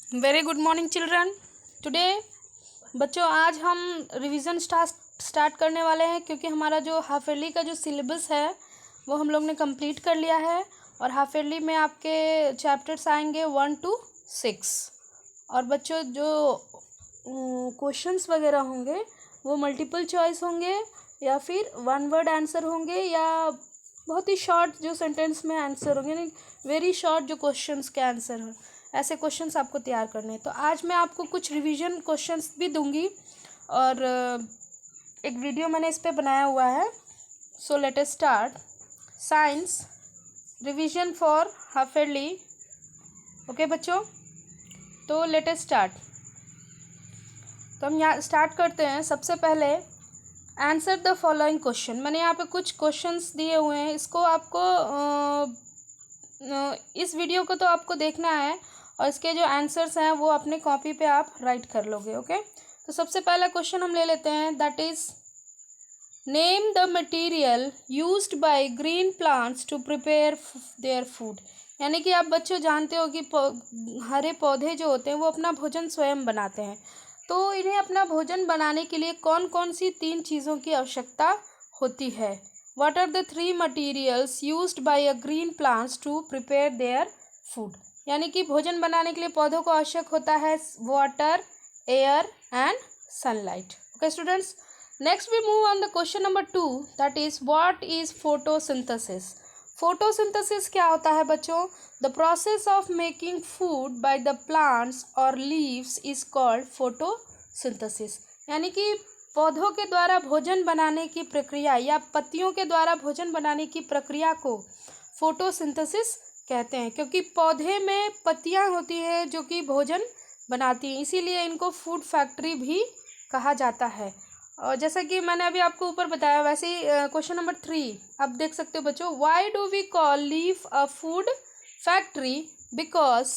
Very good morning children. Today बच्चों आज हम रिवीजन स्टार्ट करने वाले हैं, क्योंकि हमारा जो हाफ ईयरली का जो सिलेबस है वो हम लोग ने कंप्लीट कर लिया है। और हाफ ईयरली में आपके चैप्टर्स आएंगे 1 to 6। और बच्चों जो क्वेश्चंस वगैरह होंगे वो मल्टीपल चॉइस होंगे या फिर वन वर्ड आंसर होंगे या बहुत ही शॉर्ट जो सेंटेंस में आंसर होंगे, यानी वेरी शॉर्ट जो क्वेश्चंस के आंसर हैं, ऐसे क्वेश्चंस आपको तैयार करने हैं। तो आज मैं आपको कुछ रिवीजन क्वेश्चंस भी दूंगी और एक वीडियो मैंने इस पे बनाया हुआ है। So let us start. Science revision for half yearly. Okay बच्चों, तो लेट अस स्टार्ट। तो हम यहाँ स्टार्ट करते हैं। सबसे पहले आंसर द फॉलोइंग क्वेश्चन। मैंने यहाँ पे कुछ क्वेश्चंस दिए हुए हैं, इसको आपको इस वीडियो को तो आपको देखना है और इसके जो आंसर्स हैं वो अपने कॉपी पे आप राइट कर लोगे। ओके, तो सबसे पहला क्वेश्चन हम ले लेते हैं, that is name the material used by green plants to prepare their food. यानी कि आप बच्चों जानते हो कि हरे पौधे जो होते हैं वो अपना भोजन स्वयं बनाते हैं। तो इन्हें अपना भोजन बनाने के लिए कौन कौन सी 3 चीज़ों की आवश्यकता होती है। What are the 3 materials used by a green plants to prepare their food? यानी कि भोजन बनाने के लिए पौधों को आवश्यक होता है water, air and sunlight. Okay students, next we move on the question number 2, that is what is photosynthesis. Photosynthesis क्या होता है बच्चों? The process of making food by the plants और लीव्स इज कॉल्ड फोटोसिंथेसिस। यानी कि पौधों के द्वारा भोजन बनाने की प्रक्रिया या पत्तियों के द्वारा भोजन बनाने की प्रक्रिया को फोटोसिंथेसिस कहते हैं, क्योंकि पौधे में पत्तियां होती हैं जो कि भोजन बनाती हैं, इसीलिए इनको फूड फैक्ट्री भी कहा जाता है। और जैसा कि मैंने अभी आपको ऊपर बताया, वैसे ही क्वेश्चन नंबर 3 आप देख सकते हो बच्चों, why do we call leaf a food factory? Because,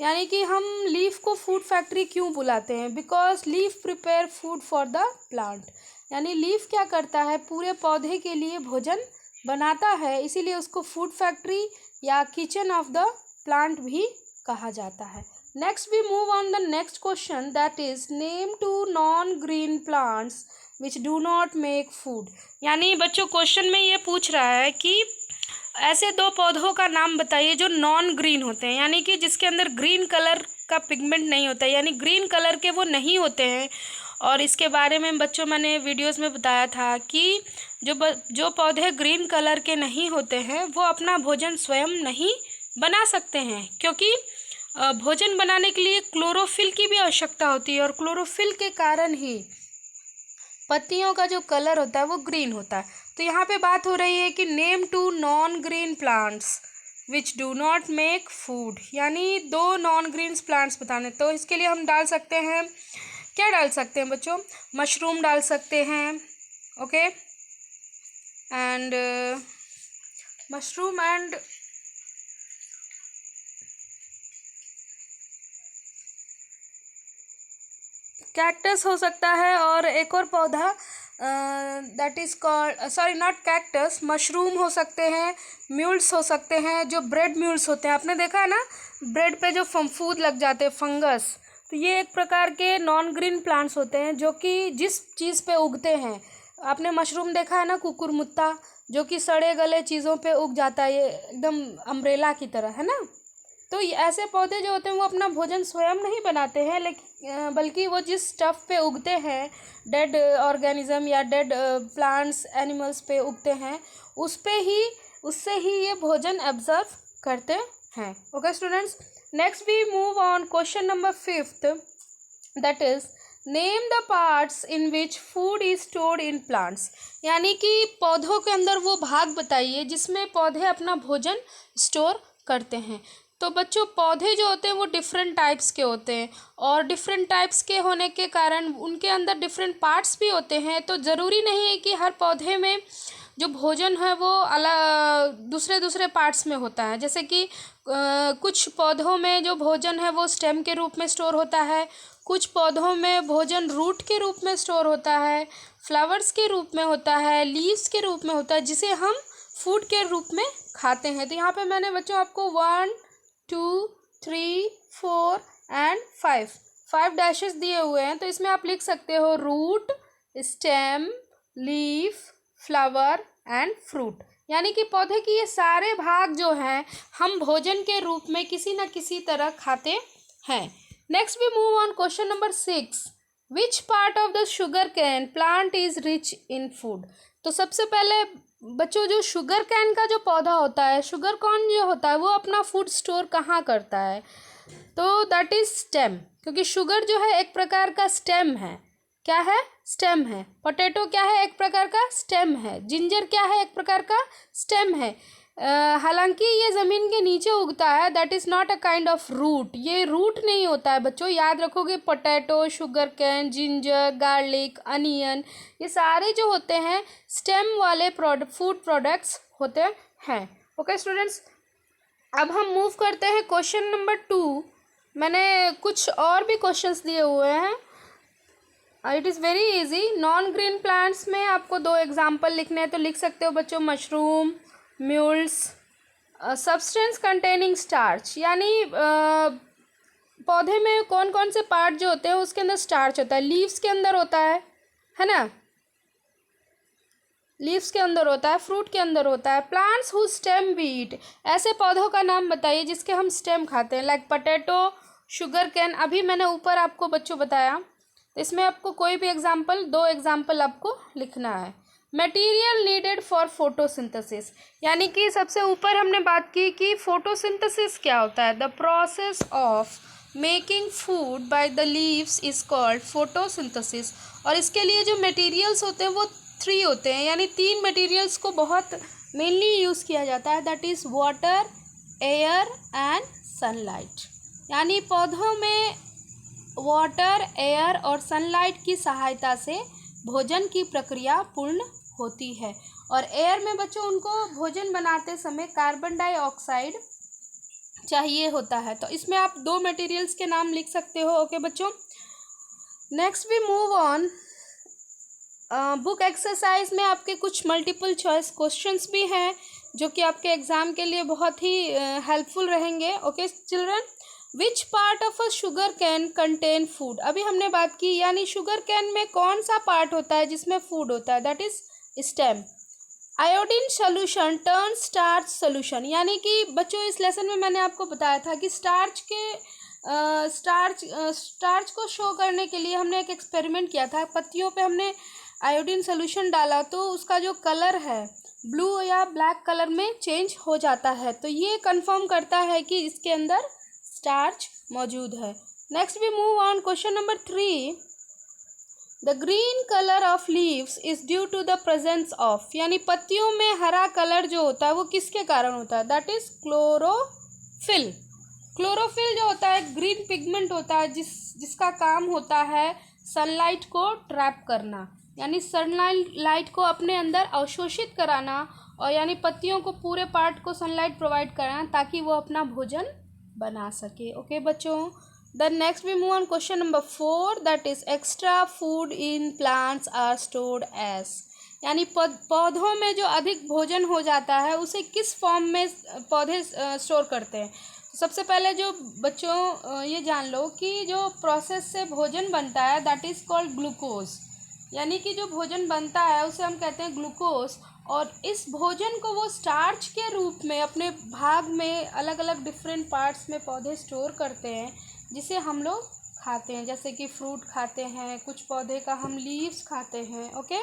यानी कि हम लीफ को फूड फैक्ट्री क्यों बुलाते हैं? Because leaf prepare food for the plant. यानी लीफ क्या करता है, पूरे पौधे के लिए भोजन बनाता है, इसीलिए उसको फूड फैक्ट्री या किचन ऑफ द प्लांट भी कहा जाता है। Next we move on the next question, that is name 2 non green plants which do not make food. यानी बच्चों क्वेश्चन में ये पूछ रहा है कि ऐसे 2 पौधों का नाम बताइए जो नॉन ग्रीन होते हैं, यानी कि जिसके अंदर ग्रीन कलर का पिगमेंट नहीं होता है, यानी ग्रीन कलर के वो नहीं होते हैं। और इसके बारे में बच्चों मैंने वीडियोस में बताया था कि जो पौधे ग्रीन कलर के नहीं होते हैं वो अपना भोजन स्वयं नहीं बना सकते हैं, क्योंकि भोजन बनाने के लिए क्लोरोफिल की भी आवश्यकता होती है और क्लोरोफिल के कारण ही पत्तियों का जो कलर होता है वो ग्रीन होता है। तो यहाँ पे बात हो रही है कि name 2 non green plants which do not make food, यानी 2 नॉन ग्रीन प्लांट्स बताने। तो इसके लिए हम डाल सकते हैं, क्या डाल सकते हैं बच्चों? मशरूम डाल सकते हैं। Okay, and mushroom and cactus हो सकता है, और एक और पौधा that is called, sorry not cactus, mushroom हो सकते हैं, म्यूल्स हो सकते हैं, जो ब्रेड म्यूल्स होते हैं, आपने देखा है ना ब्रेड पे जो फंफूद लग जाते हैं, फंगस। तो ये एक प्रकार के नॉन ग्रीन प्लांट्स होते हैं जो कि जिस चीज़ पे उगते हैं, आपने मशरूम देखा है ना, कुकुरमुत्ता, जो कि सड़े गले चीज़ों पे उग जाता है, ये एकदम अम्ब्रेला की तरह है ना। तो ऐसे पौधे जो होते हैं वो अपना भोजन स्वयं नहीं बनाते हैं, लेकिन बल्कि वो जिस स्टफ़ पे उगते हैं, डेड ऑर्गेनिज्म या डेड प्लांट्स एनिमल्स पे उगते हैं, उससे ही ये भोजन एब्जर्व करते हैं। Okay students, next we move on question number 5, that is name the parts in which food is stored in plants. यानी कि पौधों के अंदर वो भाग बताइए जिसमें पौधे अपना भोजन स्टोर करते हैं। तो बच्चों पौधे जो होते हैं वो डिफरेंट टाइप्स के होते हैं, और डिफरेंट टाइप्स के होने के कारण उनके अंदर डिफरेंट पार्ट्स भी होते हैं। तो ज़रूरी नहीं है कि हर पौधे में जो भोजन है वो अलग दूसरे दूसरे पार्ट्स में होता है। जैसे कि कुछ पौधों में जो भोजन है वो स्टेम के रूप में स्टोर होता है, कुछ पौधों में भोजन रूट के रूप में स्टोर होता है, फ्लावर्स के रूप में होता है, लीव्स के रूप में होता है, जिसे हम फूड के रूप में खाते हैं। तो यहाँ पे मैंने बच्चों आपको 1, 2, 3, 4 एंड 5। 5 डैशेस दिए हुए हैं, तो इसमें आप लिख सकते हो root, stem, leaf, flower and fruit. यानी कि पौधे की ये सारे भाग जो हैं हम भोजन के रूप में किसी न किसी तरह खाते हैं। Next we move on question number 6। Which part of the sugarcane plant is rich in food. तो सबसे पहले बच्चों, जो शुगर कैन का जो पौधा होता है, शुगर कॉर्न जो होता है, वो अपना फूड स्टोर कहाँ करता है? तो दैट इज स्टेम, क्योंकि शुगर जो है एक प्रकार का स्टेम है। क्या है? स्टेम है। पोटैटो क्या है? एक प्रकार का स्टेम है। जिंजर क्या है? एक प्रकार का स्टेम है। हालांकि ये ज़मीन के नीचे उगता है, that is not a kind of root. ये रूट नहीं होता है बच्चों, याद रखोगे। Potato, sugarcane, ginger, garlic, onion, ये सारे जो होते हैं स्टेम वाले फूड प्रोडक्ट्स होते हैं। ओके स्टूडेंट्स, अब हम मूव करते हैं क्वेश्चन नंबर 2। मैंने कुछ और भी क्वेश्चंस दिए हुए हैं। It is very easy. Non green plants में आपको 2 एग्जाम्पल लिखने हैं, तो लिख सकते हो बच्चों, mushroom, mules. Substance containing starch, यानी पौधे में कौन कौन से पार्ट जो होते हैं उसके अंदर स्टार्च होता है। लीव्स के अंदर होता है ना? लीव्स के अंदर होता है, फ्रूट के अंदर होता है। Plants who stem we eat, ऐसे पौधों का नाम बताइए जिसके हम स्टेम खाते हैं, लाइक पोटैटो, शुगर कैन। अभी मैंने ऊपर आपको बच्चों बताया, तो इसमें आपको कोई भी एग्जाम्पल, 2 एग्जाम्पल आपको लिखना है। मटेरियल नीडेड फॉर फोटोसिंथेसिस, यानी कि सबसे ऊपर हमने बात की कि फोटोसिंथेसिस क्या होता है। The process of making food by the leaves is called photosynthesis. और इसके लिए जो मटेरियल्स होते हैं वो 3 होते हैं, यानी 3 मटेरियल्स को बहुत मेनली यूज़ किया जाता है, that is water, air and sunlight. यानी पौधों में वाटर, एयर और सनलाइट की सहायता से भोजन की प्रक्रिया पूर्ण होती है। और एयर में बच्चों उनको भोजन बनाते समय कार्बन डाइऑक्साइड चाहिए होता है। तो इसमें आप 2 मटेरियल्स के नाम लिख सकते हो। ओके बच्चों, next we move on. Book exercise में आपके कुछ मल्टीपल चॉइस क्वेश्चंस भी हैं जो कि आपके एग्ज़ाम के लिए बहुत ही हेल्पफुल रहेंगे। Okay children, which part of a sugar cane contain food. अभी हमने बात की, यानी शुगर कैन में कौन सा पार्ट होता है जिसमें फूड होता है, that is stem. Iodine solution turn starch solution, यानी कि बच्चों इस लेसन में मैंने आपको बताया था कि स्टार्च को शो करने के लिए हमने एक एक्सपेरिमेंट किया था। पत्तियों पे हमने आयोडीन सोल्यूशन डाला तो उसका जो कलर है ब्लू या ब्लैक कलर में चेंज हो जाता है। तो ये कंफर्म करता है कि इसके अंदर स्टार्च मौजूद है। Next we move on question number 3। The green colour of leaves is due to the presence of, यानी पत्तियों में हरा कलर जो होता है वो किसके कारण होता है, दैट इज क्लोरोफिल। क्लोरोफिल जो होता है ग्रीन पिगमेंट होता है जिसका काम होता है सनलाइट को ट्रैप करना, यानी सनलाइट को अपने अंदर अवशोषित कराना, और यानी पत्तियों को पूरे पार्ट को सनलाइट प्रोवाइड कराना ताकि वो अपना भोजन बना सके। ओके बच्चों, the next we move on question number 4, that is extra food in plants are stored as, यानी पौधों में जो अधिक भोजन हो जाता है उसे किस फॉर्म में पौधे स्टोर करते हैं। सबसे पहले जो बच्चों ये जान लो कि जो प्रोसेस से भोजन बनता है दैट इज़ कॉल्ड ग्लूकोज, यानी कि जो भोजन बनता है उसे हम कहते हैं ग्लूकोज। और इस भोजन को वो स्टार्च के रूप में अपने भाग में अलग अलग डिफरेंट पार्ट्स में पौधे स्टोर करते हैं जिसे हम लोग खाते हैं, जैसे कि फ्रूट खाते हैं, कुछ पौधे का हम लीव्स खाते हैं। ओके,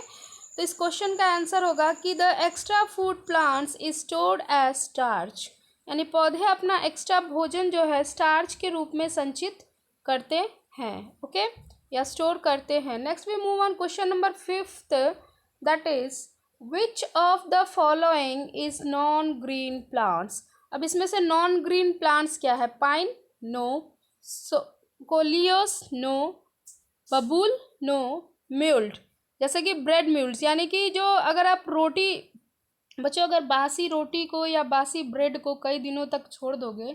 तो इस क्वेश्चन का आंसर होगा कि the extra food plants is stored as starch, यानी पौधे अपना एक्स्ट्रा भोजन जो है स्टार्च के रूप में संचित करते हैं। ओके, या स्टोर करते हैं। Next we move on question number 5, that is which of the following is non green plants. अब इसमें से नॉन ग्रीन प्लांट्स क्या है, पाइन नो, कोलियोस नो, बबूल नो, म्यूल्ट, जैसे कि ब्रेड म्यूल्स, यानी कि जो अगर आप रोटी बच्चों अगर बासी रोटी को या बासी ब्रेड को कई दिनों तक छोड़ दोगे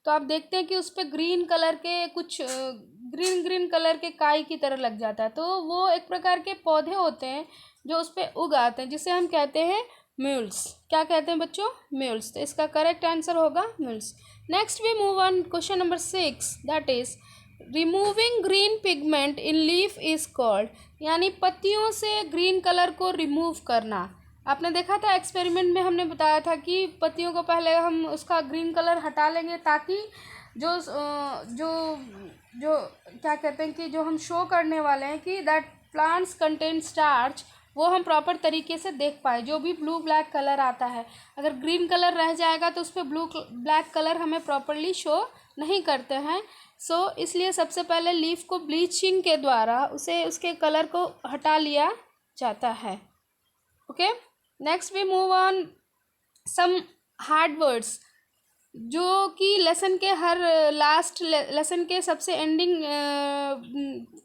तो आप देखते हैं कि उस पर ग्रीन कलर के कुछ ग्रीन कलर के काई की तरह लग जाता है। तो वो एक प्रकार के पौधे होते हैं जो उस पर उग आते हैं जिसे हम कहते हैं म्यूल्स। क्या कहते हैं बच्चों? म्यूल्स। तो इसका करेक्ट आंसर होगा moulds. Next we move on question number 6, that is removing green pigment in leaf is called, यानी पत्तियों से ग्रीन कलर को रिमूव करना। आपने देखा था एक्सपेरिमेंट में, हमने बताया था कि पत्तियों को पहले हम उसका ग्रीन कलर हटा लेंगे ताकि जो जो जो क्या कहते हैं कि जो हम शो करने वाले हैं कि दैट प्लांट्स कंटेन स्टार्च, वो हम प्रॉपर तरीके से देख पाए। जो भी ब्लू ब्लैक कलर आता है, अगर ग्रीन कलर रह जाएगा तो उस पर ब्लू ब्लैक कलर हमें प्रॉपरली शो नहीं करते हैं। सो इसलिए सबसे पहले लीफ को ब्लीचिंग के द्वारा उसे उसके कलर को हटा लिया जाता है। Okay, next we move on some hard words, जो कि लेसन के हर लास्ट लेसन के सबसे एंडिंग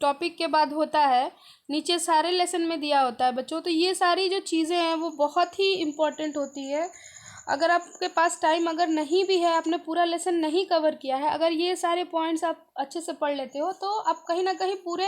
टॉपिक के बाद होता है। नीचे सारे लेसन में दिया होता है बच्चों। तो ये सारी जो चीज़ें हैं वो बहुत ही इम्पोर्टेंट होती है। अगर आपके पास टाइम अगर नहीं भी है, आपने पूरा लेसन नहीं कवर किया है, अगर ये सारे पॉइंट्स आप अच्छे से पढ़ लेते हो तो आप कहीं ना कहीं पूरे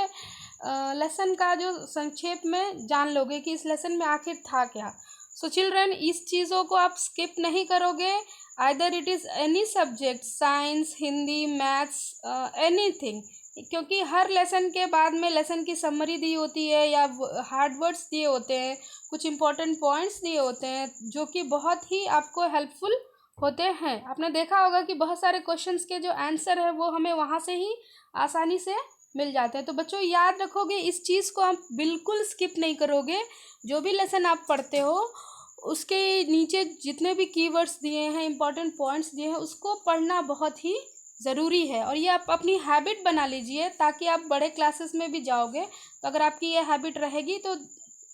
लेसन का जो संक्षेप में जान लोगे कि इस लेसन में आखिर था क्या। सो चिल्ड्रन, इस चीज़ों को आप स्किप नहीं करोगे, either it is any subject, science, Hindi, maths, anything, क्योंकि हर लेसन के बाद में लेसन की समरी दी होती है या हार्ड वर्ड्स दिए होते हैं, कुछ इंपॉर्टेंट पॉइंट्स दिए होते हैं जो कि बहुत ही आपको हेल्पफुल होते हैं। आपने देखा होगा कि बहुत सारे क्वेश्चंस के जो आंसर है वो हमें वहाँ से ही आसानी से मिल जाते हैं। तो बच्चों याद रखोगे, इस चीज़ को आप बिल्कुल स्किप नहीं करोगे। जो भी लेसन आप पढ़ते हो उसके नीचे जितने भी कीवर्ड्स दिए हैं, इंपॉर्टेंट पॉइंट्स दिए हैं, उसको पढ़ना बहुत ही ज़रूरी है। और ये आप अपनी हैबिट बना लीजिए ताकि आप बड़े क्लासेस में भी जाओगे तो अगर आपकी ये हैबिट रहेगी तो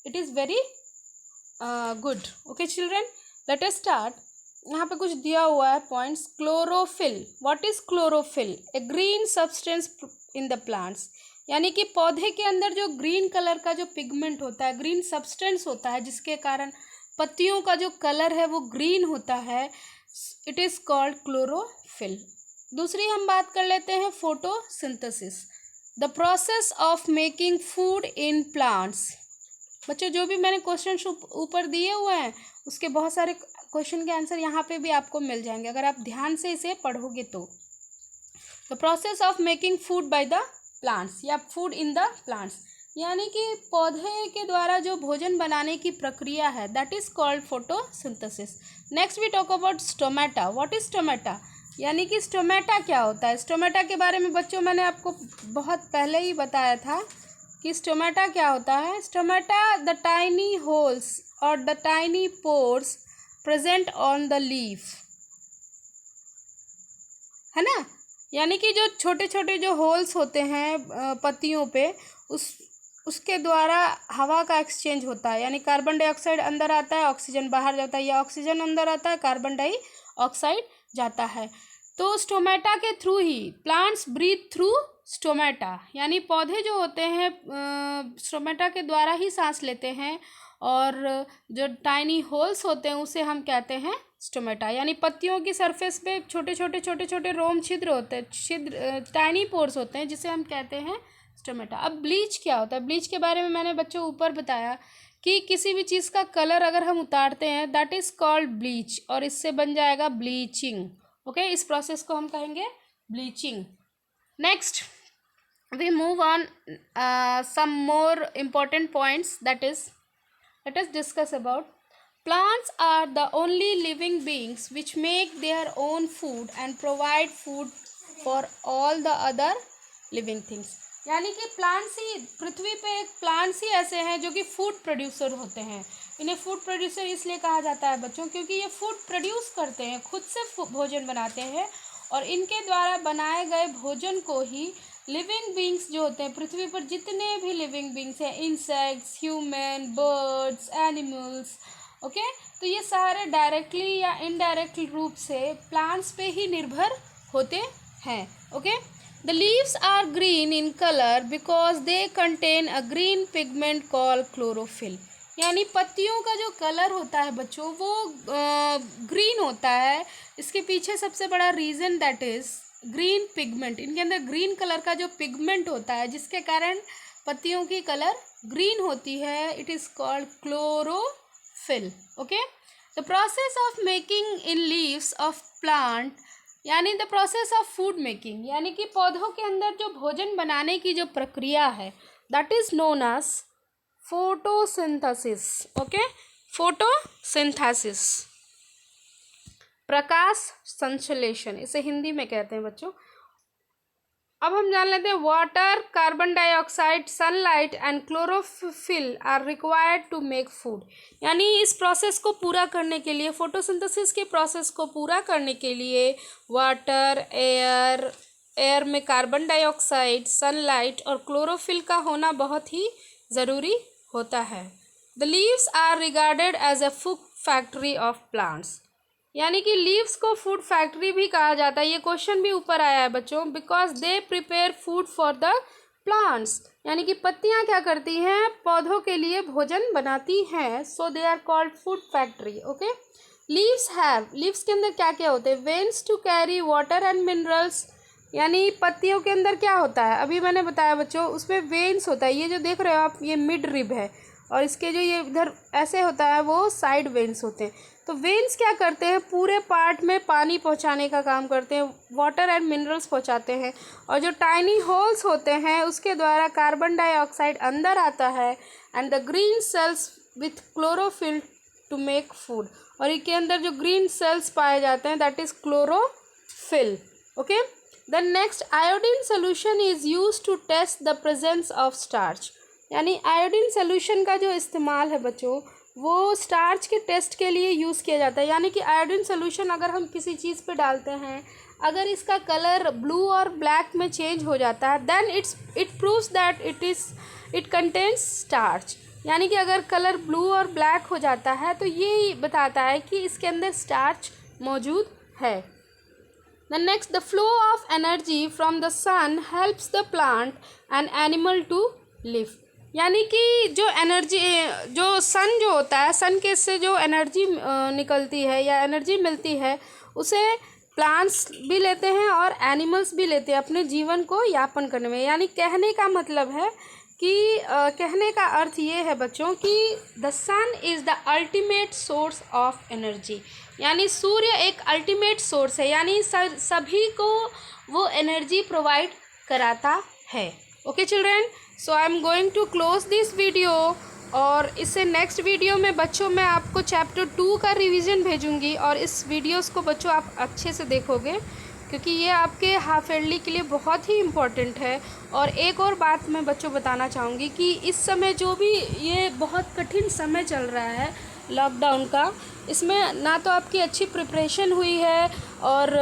it is very good. Okay children, let us start. यहाँ पे कुछ दिया हुआ है points. Chlorophyll, what is chlorophyll? A green substance in the plants, यानी कि पौधे के अंदर जो ग्रीन कलर का जो पिगमेंट होता है, ग्रीन सब्सटेंस होता है, जिसके कारण पत्तियों का जो कलर है वो ग्रीन होता है, इट इज़ कॉल्ड क्लोरोफिल। दूसरी हम बात कर लेते हैं photosynthesis, the process of making food in plants. बच्चों जो भी मैंने क्वेश्चन ऊपर दिए हुए हैं उसके बहुत सारे क्वेश्चन के आंसर यहाँ पे भी आपको मिल जाएंगे अगर आप ध्यान से इसे पढ़ोगे तो। The process of making food by the plants या फूड इन द प्लांट्स, यानी कि पौधे के द्वारा जो भोजन बनाने की प्रक्रिया है, that is called photosynthesis. Next we talk about stomata, what is stomata, यानी कि स्टोमेटा क्या होता है। स्टोमेटा के बारे में बच्चों मैंने आपको बहुत पहले ही बताया था कि स्टोमेटा क्या होता है। स्टोमेटा द टाइनी होल्स और the tiny pores present on the leaf, है ना, यानी कि जो छोटे छोटे जो होल्स होते हैं पत्तियों पे, उसके द्वारा हवा का एक्सचेंज होता है, यानी कार्बन डाइऑक्साइड अंदर आता है, ऑक्सीजन बाहर जाता है, या ऑक्सीजन अंदर आता है, कार्बन डाइऑक्साइड जाता है। तो स्टोमेटा के थ्रू ही प्लांट्स ब्रीथ थ्रू स्टोमेटा, यानी पौधे जो होते हैं स्टोमेटा के द्वारा ही सांस लेते हैं, और जो टाइनी होल्स होते हैं उसे हम कहते हैं स्टोमेटा, यानी पत्तियों की सरफेस पे छोटे छोटे रोम छिद्र होते हैं, छिद्र टाइनी पोर्स होते हैं, जिसे हम कहते हैं स्टोमेटा। अब ब्लीच क्या होता है? ब्लीच के बारे में मैंने बच्चों ऊपर बताया कि किसी भी चीज़ का कलर अगर हम उतारते हैं दैट इज़ कॉल्ड ब्लीच, और इससे बन जाएगा ब्लीचिंग। ओके, इस प्रोसेस को हम कहेंगे bleaching. Next we move on some more important points, that is let us discuss about plants are the only living beings which make their own food and provide food for all the other living things, यानी कि plants ही पृथ्वी पे एक plants ही ऐसे हैं जो कि food producer होते हैं। इन्हें फूड प्रोड्यूसर इसलिए कहा जाता है बच्चों क्योंकि ये फूड प्रोड्यूस करते हैं, खुद से भोजन बनाते हैं, और इनके द्वारा बनाए गए भोजन को ही लिविंग बींग्स जो होते हैं पृथ्वी पर जितने भी लिविंग बींग्स हैं, insects, human, birds, animals, okay, तो ये सारे डायरेक्टली या इनडायरेक्ट रूप से प्लांट्स पे ही निर्भर होते हैं। Okay, the leaves are green in colour because they contain a green pigment called chlorophyll, यानी पत्तियों का जो कलर होता है बच्चों वो ग्रीन होता है। इसके पीछे सबसे बड़ा reason that is green pigment, इनके अंदर ग्रीन कलर का जो पिगमेंट होता है जिसके कारण पत्तियों की कलर ग्रीन होती है, it is called chlorophyll. Okay, the process of making in leaves of plant, यानी the process of food making, यानी कि पौधों के अंदर जो भोजन बनाने की जो प्रक्रिया है, that is known as photosynthesis. Okay, photosynthesis, प्रकाश संश्लेषण, इसे हिंदी में कहते हैं बच्चों। अब हम जान लेते हैं water, carbon dioxide, sunlight and chlorophyll are required to make food, यानी इस प्रोसेस को पूरा करने के लिए, फोटोसिंथेसिस के प्रोसेस को पूरा करने के लिए वाटर, एयर में कार्बन डाइऑक्साइड, सनलाइट और क्लोरोफिल का होना बहुत ही ज़रूरी होता है। The leaves are regarded as a food factory of plants, यानी कि लीव्स को फूड फैक्ट्री भी कहा जाता है। ये क्वेश्चन भी ऊपर आया है बच्चों, because they prepare food for the plants, यानी कि पत्तियां क्या करती हैं, पौधों के लिए भोजन बनाती हैं, so they are called food factory. Okay, leaves have, leaves के अंदर क्या क्या होते हैं, veins to carry water and minerals, यानी पत्तियों के अंदर क्या होता है, अभी मैंने बताया बच्चों, उसमें वेन्स होता है, ये जो देख रहे हो आप, ये मिड रिब है, और इसके जो ये इधर ऐसे होता है वो साइड वेन्स होते हैं। तो वेन्स क्या करते हैं, पूरे पार्ट में पानी पहुंचाने का काम करते हैं, वाटर एंड मिनरल्स पहुंचाते हैं, और जो टाइनी होल्स होते हैं उसके द्वारा कार्बन डाइऑक्साइड अंदर आता है, and the green cells with chlorophyll to make food, और इनके अंदर जो ग्रीन सेल्स पाए जाते हैं that is chlorophyll. Okay, the next, iodine solution is use to test the presence of starch, यानी आयोडीन सोल्यूशन का जो इस्तेमाल है बच्चों, वो स्टार्च के टेस्ट के लिए यूज़ किया जाता है। यानी कि आयोडीन सोल्यूशन अगर हम किसी चीज़ पे डालते हैं, अगर इसका कलर ब्लू और ब्लैक में चेंज हो जाता है, then it proves that it contains starch, यानी कि अगर कलर ब्लू और ब्लैक हो जाता है तो ये बताता है कि इसके अंदर स्टार्च मौजूद है। The next, the flow of energy from the sun helps the plant and animal to live, यानी कि जो एनर्जी, जो सन जो होता है, सन के से जो एनर्जी निकलती है या एनर्जी मिलती है, उसे प्लांट्स भी लेते हैं और एनिमल्स भी लेते हैं अपने जीवन को यापन करने में। यानी कहने का मतलब है कि कहने का अर्थ ये है बच्चों कि the sun is the ultimate source of energy, यानी सूर्य एक अल्टीमेट सोर्स है, यानी सभी को वो एनर्जी प्रोवाइड कराता है। Okay children, so I am going to close this video, और इससे नेक्स्ट वीडियो में बच्चों मैं आपको चैप्टर 2 का रिवीजन भेजूंगी, और इस वीडियोस को बच्चों आप अच्छे से देखोगे क्योंकि ये आपके हाफ ईयरली के लिए बहुत ही इम्पोर्टेंट है। और एक और बात मैं बच्चों बताना चाहूँगी कि इस समय जो भी ये बहुत कठिन समय चल रहा है लॉकडाउन का, इसमें ना तो आपकी अच्छी प्रिपरेशन हुई है और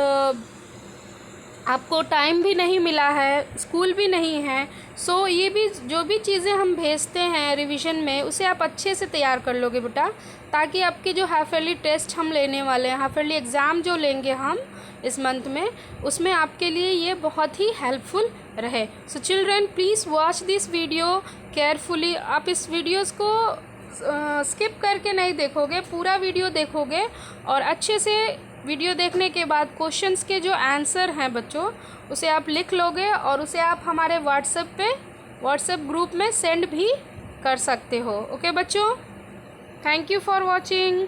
आपको टाइम भी नहीं मिला है, स्कूल भी नहीं है, सो ये भी जो भी चीज़ें हम भेजते हैं रिवीजन में, उसे आप अच्छे से तैयार कर लोगे बेटा, ताकि आपके जो हाफ ईयरली टेस्ट हम लेने वाले हैं, हाफ ईयरली एग्ज़ाम जो लेंगे हम इस मंथ में, उसमें आपके लिए ये बहुत ही हेल्पफुल रहे। सो children please watch this video carefully, आप इस वीडियोज़ को स्किप करके नहीं देखोगे, पूरा वीडियो देखोगे, और अच्छे से वीडियो देखने के बाद क्वेश्चंस के जो आंसर हैं बच्चों, उसे आप लिख लोगे और उसे आप हमारे व्हाट्सएप ग्रुप में सेंड भी कर सकते हो। ओके बच्चों, थैंक यू फॉर वॉचिंग।